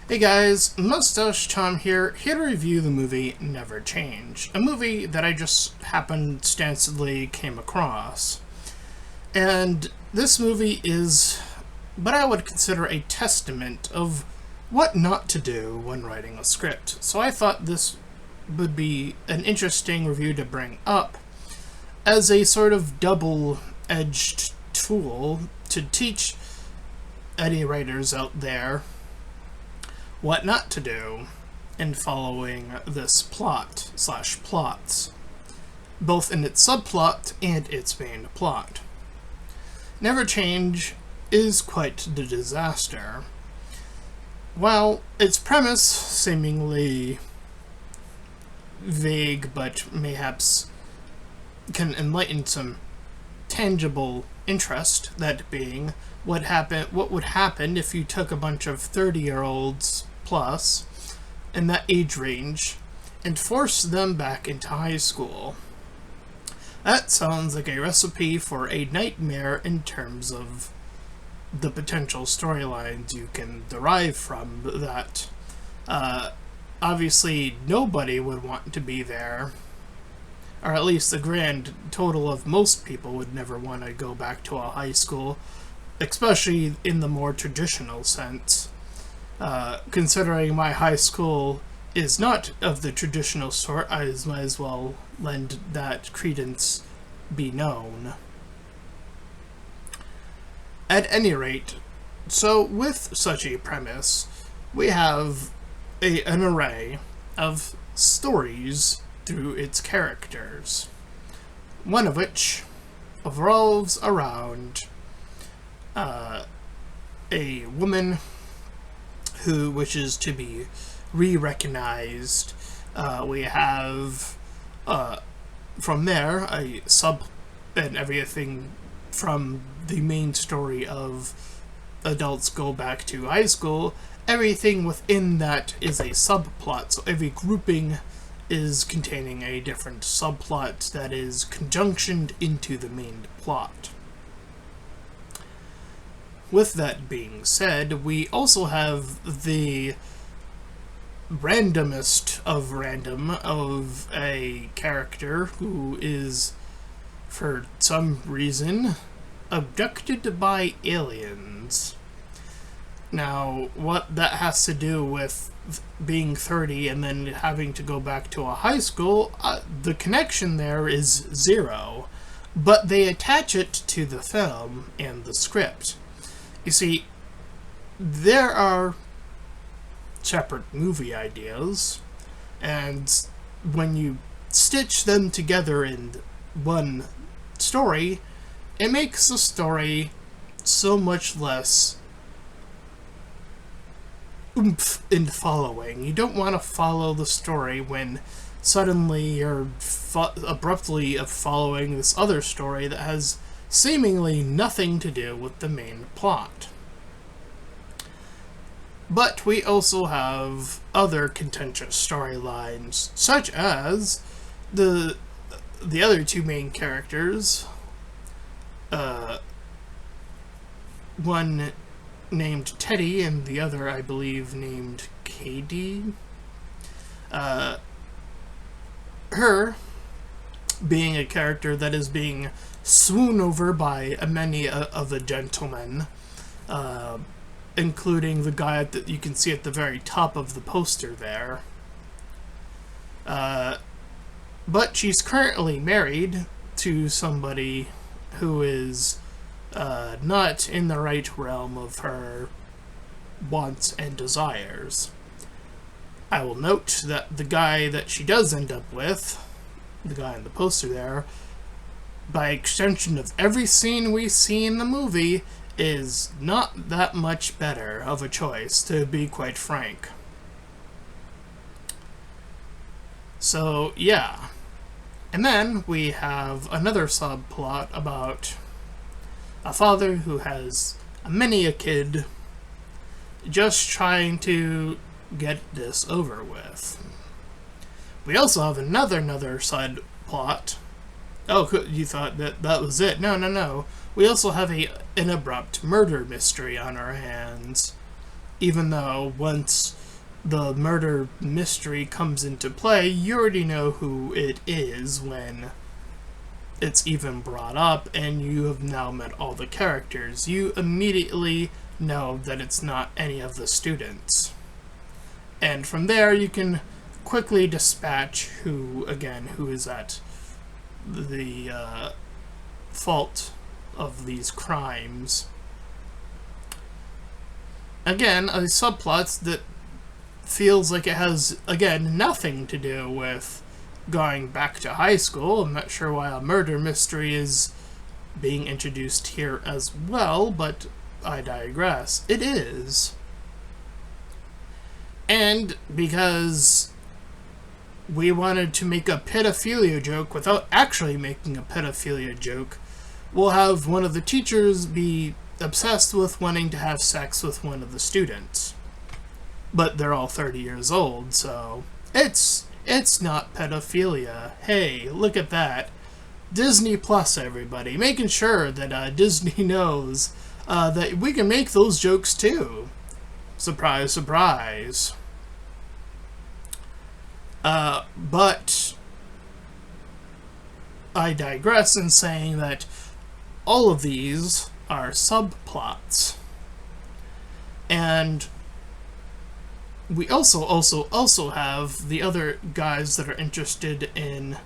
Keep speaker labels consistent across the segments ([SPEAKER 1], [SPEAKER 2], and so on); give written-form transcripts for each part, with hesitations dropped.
[SPEAKER 1] Hey guys, Mustached Tom here to review the movie Never Change, a movie that I just happenstancely came across. And this movie is what I would consider a testament of what not to do when writing a script. So I thought this would be an interesting review to bring up as a sort of double-edged tool to teach any writers out there what not to do in following this plot/plots, both in its subplot and its main plot. Never Change is quite the disaster. While its premise, seemingly vague but mayhaps can enlighten some tangible interest, that being what would happen if you took a bunch of 30-year-olds plus in that age range and forced them back into high school. That sounds like a recipe for a nightmare in terms of the potential storylines you can derive from that. Obviously, nobody would want to be there, or at least the grand total of most people would never want to go back to a high school, especially in the more traditional sense. Considering my high school is not of the traditional sort, I might as well lend that credence be known. At any rate, so with such a premise, we have an array of stories through its characters, one of which revolves around a woman who wishes to be re-recognized. We have from there a sub and everything from the main story of adults go back to high school. Everything within that is a subplot, so every grouping is containing a different subplot that is conjunctioned into the main plot. With that being said, we also have the randomest of random of a character who is, for some reason, abducted by aliens. Now, what that has to do with being 30 and then having to go back to a high school, the connection there is zero, but they attach it to the film and the script. You see, there are separate movie ideas, and when you stitch them together in one story, it makes the story so much less oomph in following. You don't want to follow the story when suddenly you're abruptly following this other story that has seemingly nothing to do with the main plot. But we also have other contentious storylines, such as the other two main characters, one named Teddy and the other, I believe, named Katie. Her being a character that is being swooned over by many of the gentlemen, including the guy that you can see at the very top of the poster there. But she's currently married to somebody who is not in the right realm of her wants and desires. I will note that the guy that she does end up with, the guy in the poster there, by extension of every scene we see in the movie, is not that much better of a choice, to be quite frank. So, yeah. And then we have another subplot about a father who has many a kid just trying to get this over with. We also have another side plot. Oh, you thought that was it? No. We also have an abrupt murder mystery on our hands. even though once the murder mystery comes into play, you already know who it is when it's even brought up, and you have now met all the characters. You immediately know that it's not any of the students. And from there, you can quickly dispatch who is at the fault of these crimes. Again, a subplot that feels like it has, again, nothing to do with going back to high school. I'm not sure why a murder mystery is being introduced here as well, but I digress. It is. And because we wanted to make a pedophilia joke without actually making a pedophilia joke, we'll have one of the teachers be obsessed with wanting to have sex with one of the students. But they're all 30 years old, so it's not pedophilia. Hey, look at that. Disney Plus, everybody. Making sure that Disney knows that we can make those jokes too. Surprise, surprise. But I digress in saying that all of these are subplots. And we also have the other guys that are interested in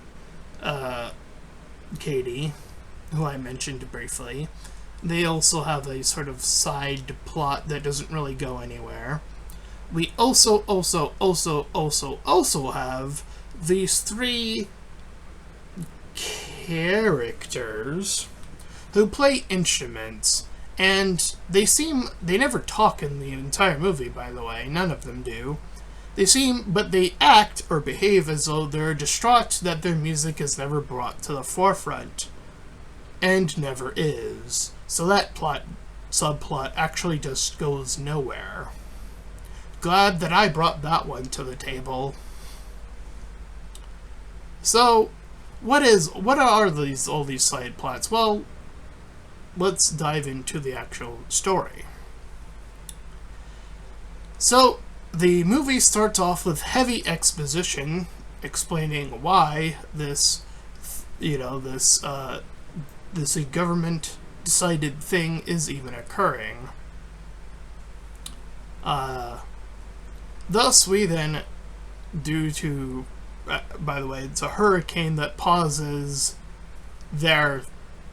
[SPEAKER 1] Katie, who I mentioned briefly. They also have a sort of side plot that doesn't really go anywhere. We also have these three characters who play instruments. And they never talk in the entire movie, by the way. None of them do. But they act or behave as though they're distraught that their music is never brought to the forefront. And never is. So that subplot actually just goes nowhere. Glad that I brought that one to the table. So, what are all these side plots? Well, let's dive into the actual story. So, the movie starts off with heavy exposition explaining why this government decided thing is even occurring. Thus, we then, due to, by the way, it's a hurricane that pauses their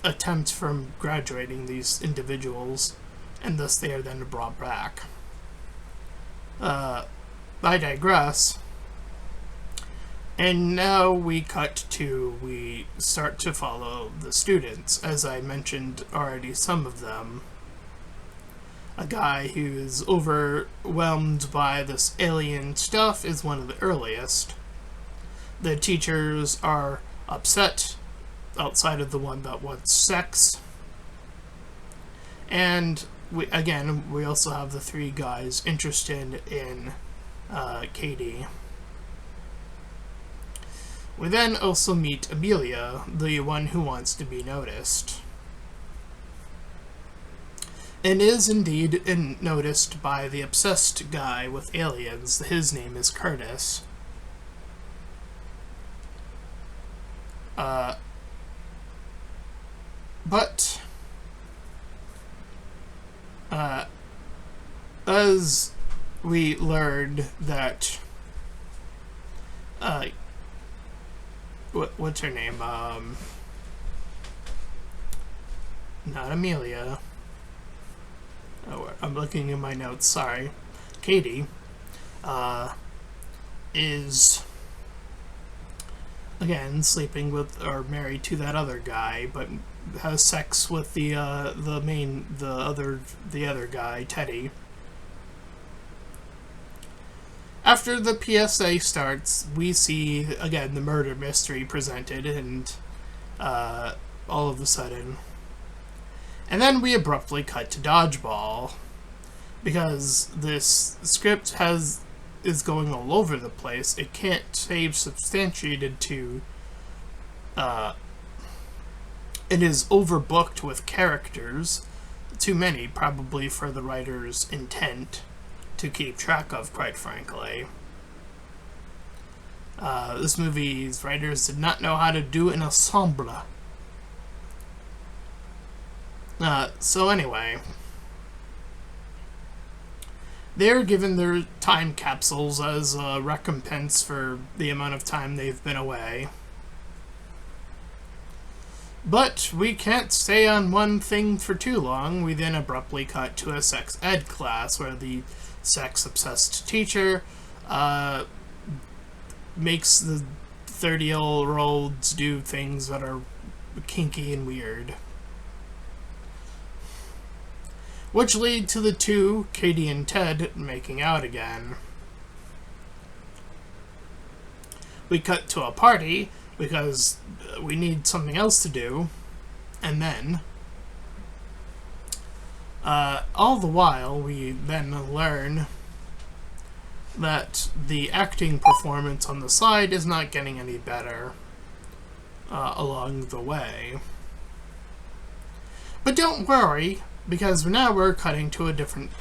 [SPEAKER 1] attempt from graduating these individuals, and thus they are then brought back. I digress. And now we start to follow the students. As I mentioned already, some of them. A guy who is overwhelmed by this alien stuff is one of the earliest. The teachers are upset outside of the one that wants sex. And we also have the three guys interested in Katie. We then also meet Amelia, the one who wants to be noticed. And is indeed noticed by the obsessed guy with aliens. His name is Curtis. But as we learned that what's her name? Not Amelia. Oh, I'm looking in my notes, sorry. Katie is again sleeping with or married to that other guy, but has sex with the other guy, Teddy. After the PSA starts, we see again the murder mystery presented, and all of a sudden. And then we abruptly cut to Dodgeball, because this script is going all over the place. It can't stay substantiated to... it is overbooked with characters. Too many, probably, for the writer's intent to keep track of, quite frankly. This movie's writers did not know how to do an ensemble. So anyway, they're given their time capsules as a recompense for the amount of time they've been away. But we can't stay on one thing for too long. We then abruptly cut to a sex ed class where the sex-obsessed teacher makes the 30-year-olds do things that are kinky and weird. Which lead to the two, Katie and Ted, making out again. We cut to a party because we need something else to do, and then all the while we then learn that the acting performance on the side is not getting any better along the way. But don't worry, because now we're cutting to a different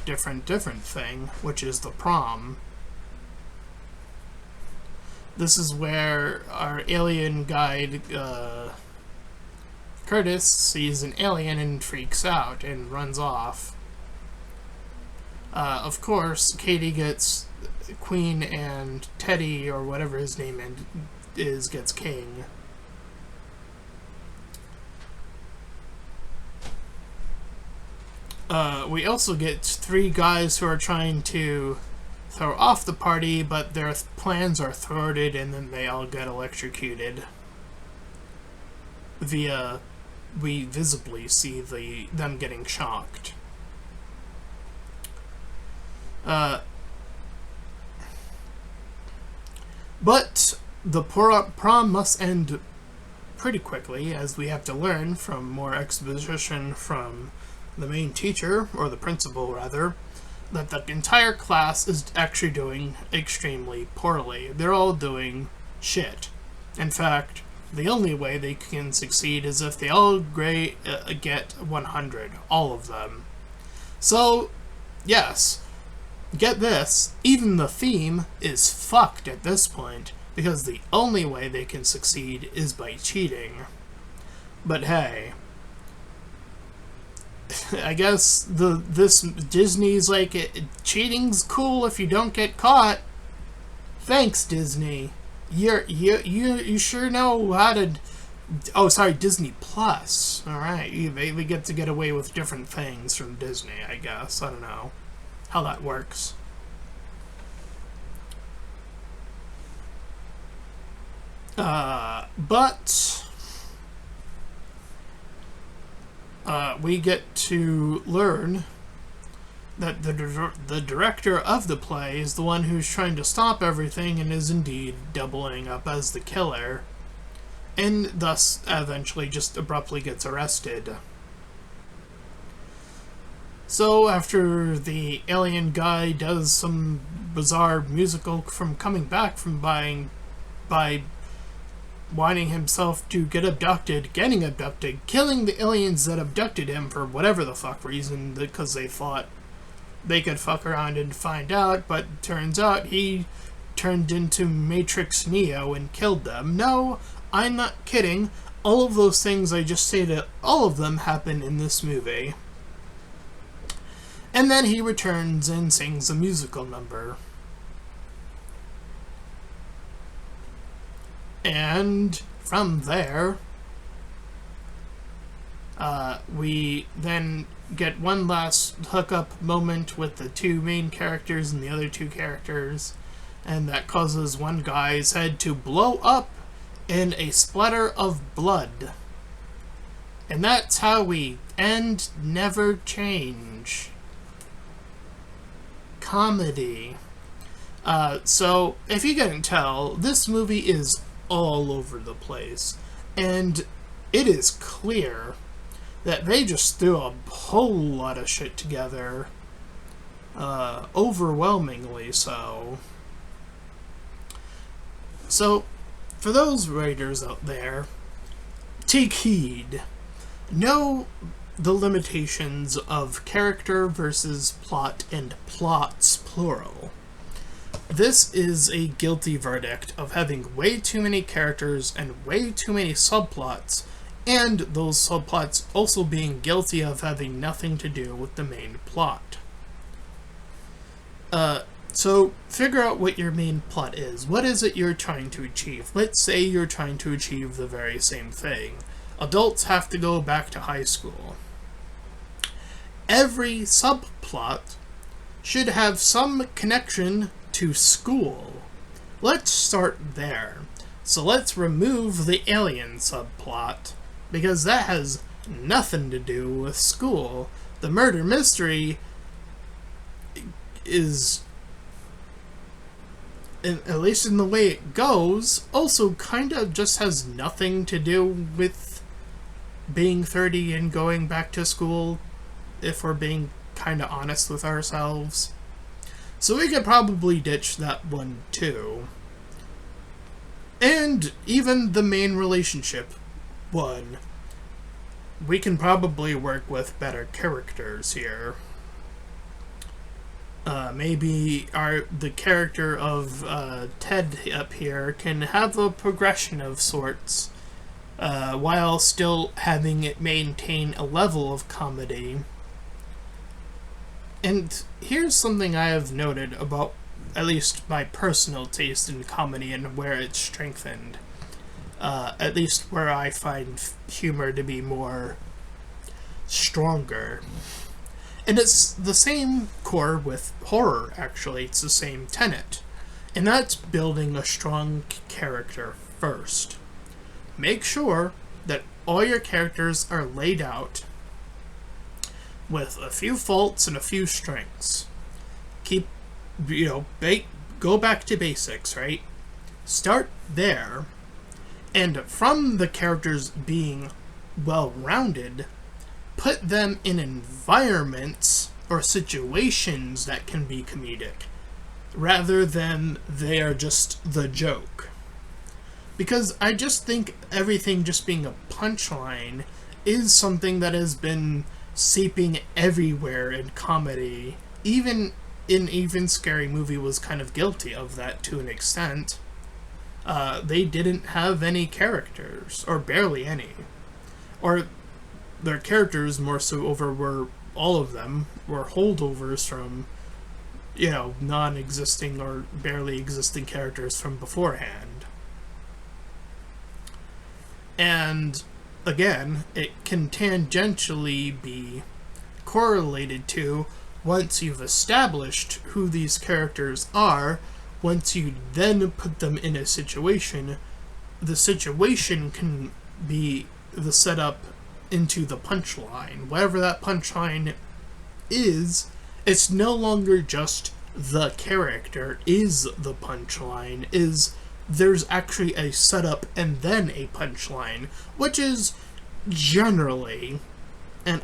[SPEAKER 1] thing, which is the prom. This is where our alien guide, Curtis, sees an alien and freaks out and runs off. Of course, Katie gets Queen and Teddy, or whatever his name is, gets King. We also get three guys who are trying to throw off the party, but their plans are thwarted, and then they all get electrocuted. We visibly see them getting shocked. But the prom must end pretty quickly, as we have to learn from more exposition from the main teacher, or the principal rather, that the entire class is actually doing extremely poorly. They're all doing shit. In fact, the only way they can succeed is if they all get 100, all of them. So, yes, get this, even the theme is fucked at this point, because the only way they can succeed is by cheating. But hey, I guess this Disney's like, cheating's cool if you don't get caught. Thanks, Disney. You sure know how to. Oh, sorry, Disney Plus. All right, they get to get away with different things from Disney, I guess. I don't know how that works. But we get to learn that the director of the play is the one who's trying to stop everything and is indeed doubling up as the killer, and thus eventually just abruptly gets arrested. So after the alien guy does some bizarre musical from coming back from by wanting himself to get abducted, getting abducted, killing the aliens that abducted him for whatever the fuck reason, because they thought they could fuck around and find out, but turns out he turned into Matrix Neo and killed them. No, I'm not kidding. All of those things I just stated, all of them happen in this movie. And then he returns and sings a musical number. And from there, we then get one last hookup moment with the two main characters and the other two characters, and that causes one guy's head to blow up in a splatter of blood. And that's how we end Never Change. Comedy. So, if you couldn't tell, this movie is all over the place, and it is clear that they just threw a whole lot of shit together, overwhelmingly so. So, for those writers out there, take heed. Know the limitations of character versus plot and plots, plural. This is a guilty verdict of having way too many characters and way too many subplots, and those subplots also being guilty of having nothing to do with the main plot. So figure out what your main plot is. What is it you're trying to achieve? Let's say you're trying to achieve the very same thing. Adults have to go back to high school. Every subplot should have some connection to school. Let's start there. So let's remove the alien subplot, because that has nothing to do with school. The murder mystery is, at least in the way it goes, also kind of just has nothing to do with being 30 and going back to school, if we're being kind of honest with ourselves. So we could probably ditch that one too. And even the main relationship one, we can probably work with better characters here. Maybe the character of Ted up here can have a progression of sorts, while still having it maintain a level of comedy. And here's something I have noted about at least my personal taste in comedy and where it's strengthened. At least where I find humor to be more stronger. And it's the same core with horror, actually. It's the same tenet. And that's building a strong character first. Make sure that all your characters are laid out with a few faults and a few strengths. Keep, go back to basics, right? Start there. And from the characters being well-rounded, put them in environments or situations that can be comedic, rather than they are just the joke. Because I just think everything just being a punchline is something that has been seeping everywhere in comedy. Even Scary Movie was kind of guilty of that to an extent. They didn't have any characters, or barely any. Or their characters, more so were all of them, were holdovers from, non-existing or barely existing characters from beforehand. And, again, it can tangentially be correlated to, once you've established who these characters are, once you then put them in a situation, the situation can be the setup into the punchline. Whatever that punchline is, it's no longer just the character is the punchline, there's actually a setup and then a punchline, which is generally, and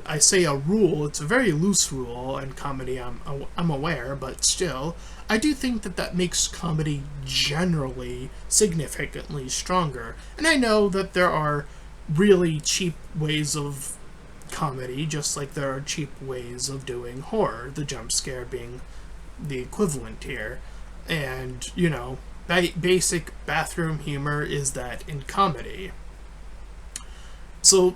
[SPEAKER 1] I say a rule, it's a very loose rule in comedy, I'm aware, but still, I do think that makes comedy generally significantly stronger. And I know that there are really cheap ways of comedy, just like there are cheap ways of doing horror, the jump scare being the equivalent here. And, basic bathroom humor is that in comedy. So,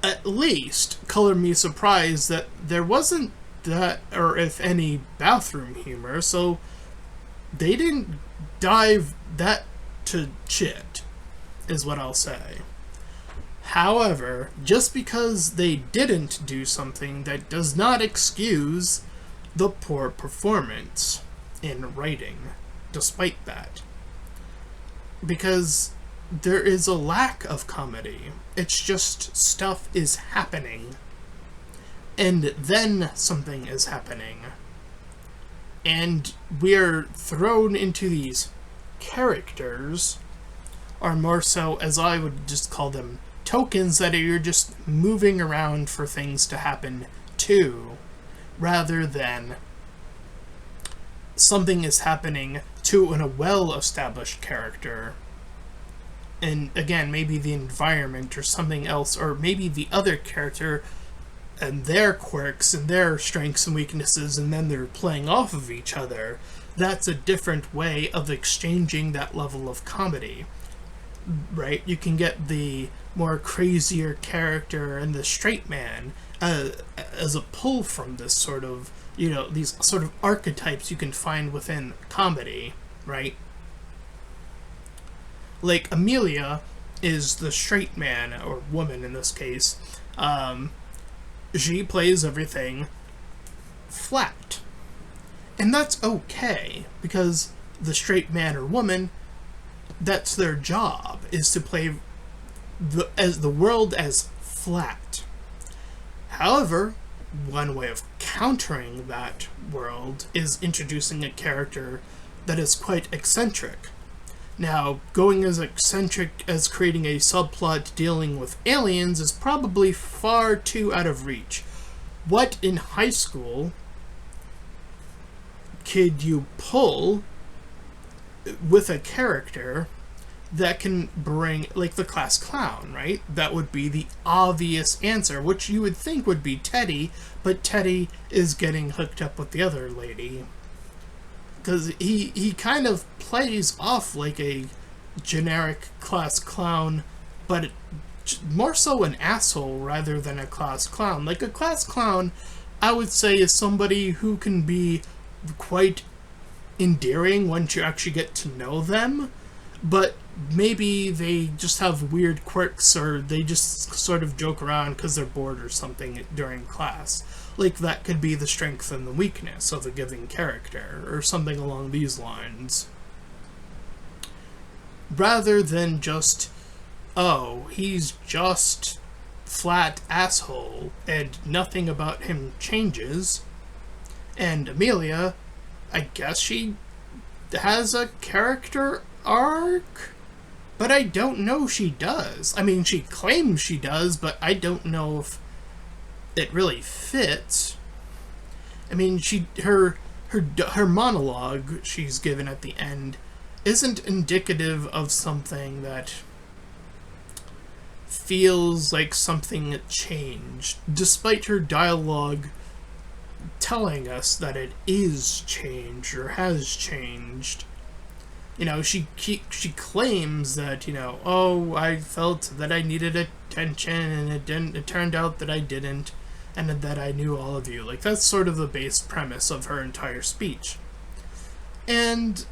[SPEAKER 1] at least, color me surprised that there wasn't that, or if any, bathroom humor, so they didn't dive that to shit, is what I'll say. However, just because they didn't do something, that does not excuse the poor performance in writing, despite that. Because there is a lack of comedy. It's just stuff is happening, and then something is happening. And we're thrown into these characters, or more so, as I would just call them, tokens that you're just moving around for things to happen to, rather than something is happening to a well-established character. And again, maybe the environment or something else, or maybe the other character and their quirks and their strengths and weaknesses, and then they're playing off of each other. That's a different way of exchanging that level of comedy, right? You can get the more crazier character and the straight man as a pull from this sort of, these sort of archetypes you can find within comedy, right? Like Amelia is the straight man, or woman in this case. She plays everything flat. And that's okay, because the straight man or woman, that's their job, is to play the world as flat. However, one way of countering that world is introducing a character that is quite eccentric. Now, going as eccentric as creating a subplot dealing with aliens is probably far too out of reach. What in high school could you pull with a character that can bring, like, the class clown, right? That would be the obvious answer, which you would think would be Teddy, but Teddy is getting hooked up with the other lady. Because he kind of plays off like a generic class clown, but more so an asshole rather than a class clown. Like, a class clown, I would say, is somebody who can be quite endearing once you actually get to know them, but maybe they just have weird quirks, or they just sort of joke around because they're bored or something during class. Like, that could be the strength and the weakness of a given character, or something along these lines. Rather than just, oh, he's just flat asshole, and nothing about him changes. And Amelia, I guess she has a character arc, but I don't know she does. I mean, she claims she does, but I don't know if it really fits. I mean, her monologue she's given at the end isn't indicative of something that feels like something that changed, despite her dialogue telling us that it is changed or has changed. She claims that, oh, I felt that I needed attention, and it turned out that I didn't, and that I knew all of you. Like, that's sort of the base premise of her entire speech. And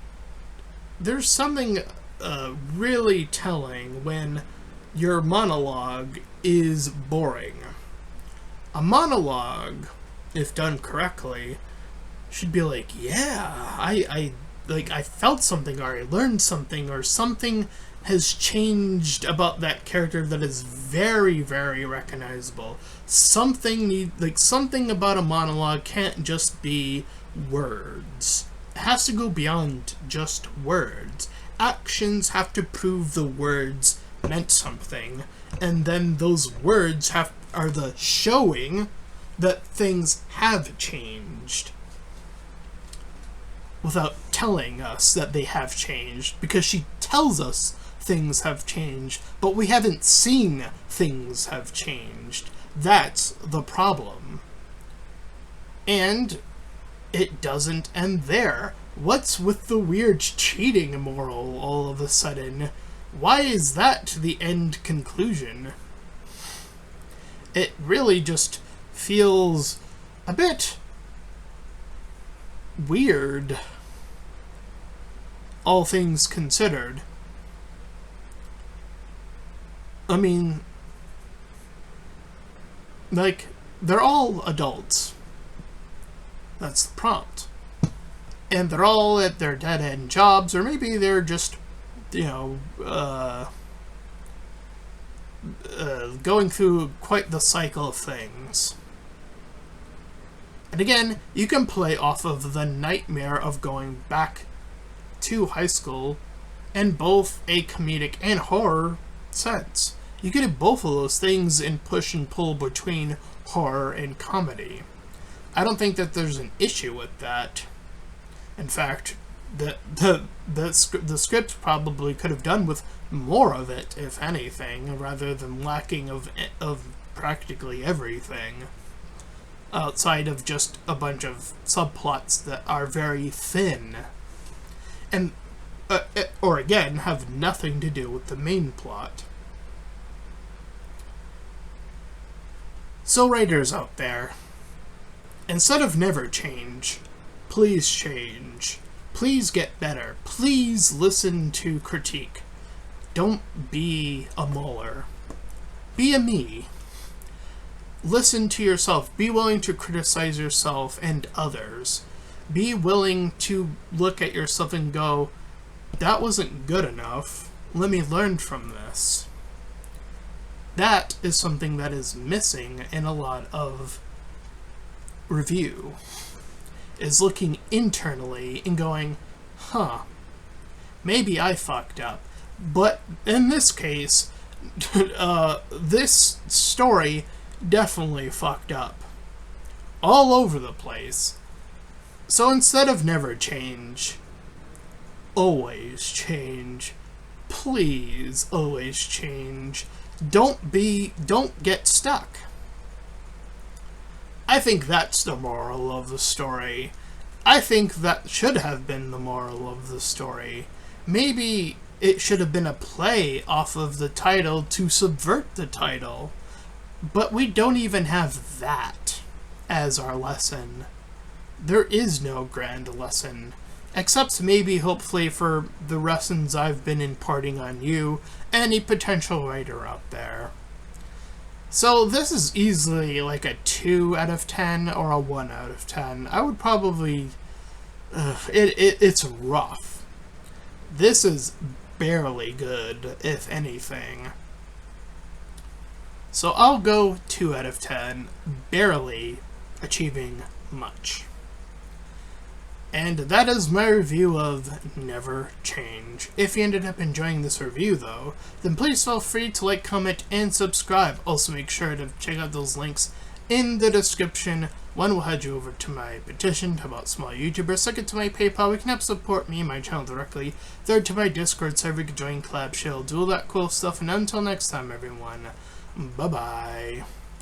[SPEAKER 1] there's something really telling when your monologue is boring. A monologue, if done correctly, should be like, yeah, I felt something, or I learned something, or something has changed about that character that is very, very recognizable. Something about a monologue can't just be words. It has to go beyond just words. Actions have to prove the words meant something, and then those words are the showing that things have changed, without telling us that they have changed, because she tells us things have changed, but we haven't seen things have changed. That's the problem. And it doesn't end there. What's with the weird cheating moral all of a sudden? Why is that the end conclusion? It really just feels a bit weird, all things considered. I mean, like, they're all adults. That's the prompt. And they're all at their dead-end jobs, or maybe they're just, going through quite the cycle of things. And again, you can play off of the nightmare of going back to high school in both a comedic and horror sense. You can do both of those things and push and pull between horror and comedy. I don't think that there's an issue with that. In fact, the script probably could have done with more of it, if anything, rather than lacking of practically everything. outside of just a bunch of subplots that are very thin and or again have nothing to do with the main plot. So writers out there, instead of never change, please change. Please get better. Please listen to critique. Don't be a Mueller. Be a me. Listen to yourself. Be willing to criticize yourself and others. Be willing to look at yourself and go, that wasn't good enough. Let me learn from this. That is something that is missing in a lot of review, is looking internally and going, maybe I fucked up. But in this case, this story definitely fucked up. All over the place. So instead of never change, always change. Please always change. Don't get stuck. I think that's the moral of the story. I think that should have been the moral of the story. Maybe it should have been a play off of the title to subvert the title. But we don't even have that as our lesson. There is no grand lesson. Except maybe, hopefully, for the lessons I've been imparting on you, any potential writer out there. So this is easily like a 2 out of 10 or a 1 out of 10. I would probably... it's rough. This is barely good, if anything. So I'll go 2 out of 10, barely achieving much. And that is my review of Never Change. If you ended up enjoying this review, though, then please feel free to like, comment, and subscribe. Also make sure to check out those links in the description. One will head you over to my petition to about small YouTubers. Second, to my PayPal, we can help support me and my channel directly. Third, to my Discord server, you can join Collab Shield, do all that cool stuff. And until next time, everyone, bye-bye.